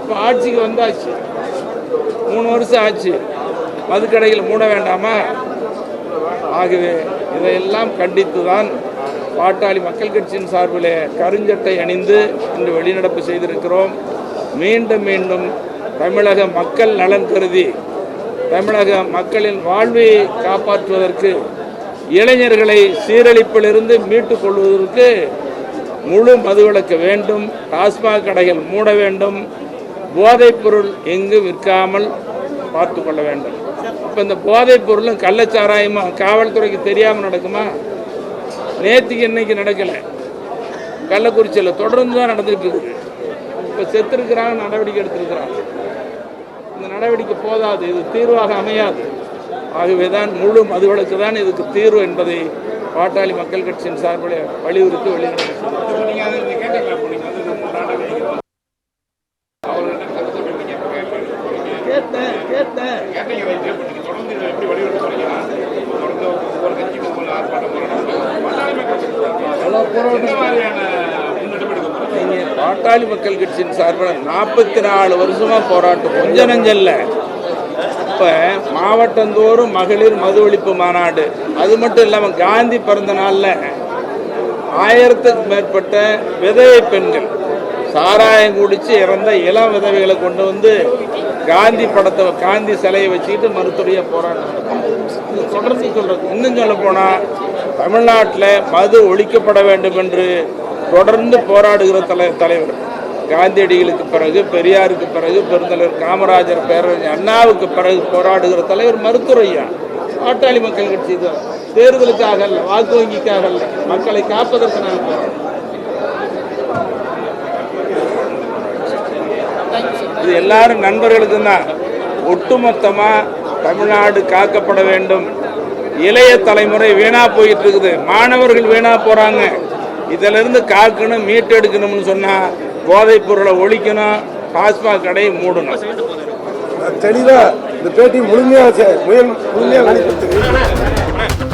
இப்போ ஆட்சிக்கு வந்தாச்சு, 3 வருஷம் ஆச்சு, மதுக்கடைகள் மூட வேண்டாமா? ஆகவே இதையெல்லாம் கண்டித்து தான் பாட்டாளி மக்கள் கட்சியின் சார்பில் கருஞ்சட்டை அணிந்து இன்று வெளிநடப்பு செய்திருக்கிறோம். மீண்டும் மீண்டும் தமிழக மக்கள் நலன் கருதி தமிழக மக்களின் வாழ்வை காப்பாற்றுவதற்கு, இளைஞர்களை சீரழிப்பிலிருந்து மீட்டுக் கொள்வதற்கு முழு மதுவிலக்கு வேண்டும், டாஸ்மாக் கடைகள் மூட வேண்டும், போதைப் பொருள் எங்கு விற்காமல் பார்த்து கொள்ள வேண்டும். இப்போ இந்த போதைப் பொருளும் கள்ளச்சாராயமா காவல்துறைக்கு தெரியாமல் நடக்குமா? நேற்றுக்கு இன்னைக்கு நடக்கலை, கள்ளக்குறிச்சியில் தொடர்ந்து தான் நடந்துகிட்டு இருக்குது. இப்போ செத்துருக்கிறாங்க, நடவடிக்கை எடுத்திருக்கிறாங்க. இந்த நடவடிக்கை போதாது, இது தீர்வாக அமையாது. ஆகவே தான் முழு மதுவிலக்கு தான் இதுக்கு தீர்வு என்பதை பாட்டாளி மக்கள் கட்சியின் சார்பில் வலியுறுத்தி வெளிநடப்பு பாட்டாளி மக்கள் கட்சியின் சார்பில் 44 வருஷமா போராட்டம், கொஞ்ச நஞ்சல்ல. இப்போ மாவட்டந்தோறும் மகளிர் மது ஒழிப்பு மாநாடு, அது மட்டும் இல்லாமல் காந்தி பிறந்த நாளில் 1000த்துக்கு மேற்பட்ட விதவை பெண்கள் சாராயம் குடித்து இறந்த இளம் விதவைகளை கொண்டு வந்து காந்தி படத்தை, காந்தி சிலையை வச்சுக்கிட்டு மருத்துவரையாக போராட்டம் தொடர்ந்து சொல்கிறது. இன்னும் சொல்ல போனால் தமிழ்நாட்டில் மது ஒழிக்கப்பட வேண்டும் என்று தொடர்ந்து போராடுகிற தலைவர் காந்தியடிகளுக்கு பிறகு, பெரியாருக்கு பிறகு, பெருந்தலைவர் காமராஜர், பேரறிஞர் அண்ணாவுக்கு பிறகு போராடுகிற தலைவர் மருத்துவரையா. பாட்டாளி மக்கள் கட்சி தேர்தலுக்காக அல்ல, வாக்கு வங்கிக்காக அல்ல, மக்களை காப்பதற்கு நாங்கள் போராடுறோம். இது எல்லாரும் நண்பர்களுக்கு தான். ஒட்டுமொத்தமாக தமிழ்நாடு காக்கப்பட வேண்டும். இளைய தலைமுறை வீணா போயிட்டு இருக்குது, மாணவர்கள் வீணா போறாங்க. இதிலிருந்து காக்கணும், மீட்டெடுக்கணும்னு சொன்னா போதைப் பொருளை ஒழிக்கணும், டாஸ்மாக் கடையை மூடணும். தெளிவா இந்த பேட்டி முழுமையாக வெளிப்படுத்துகிறேன்.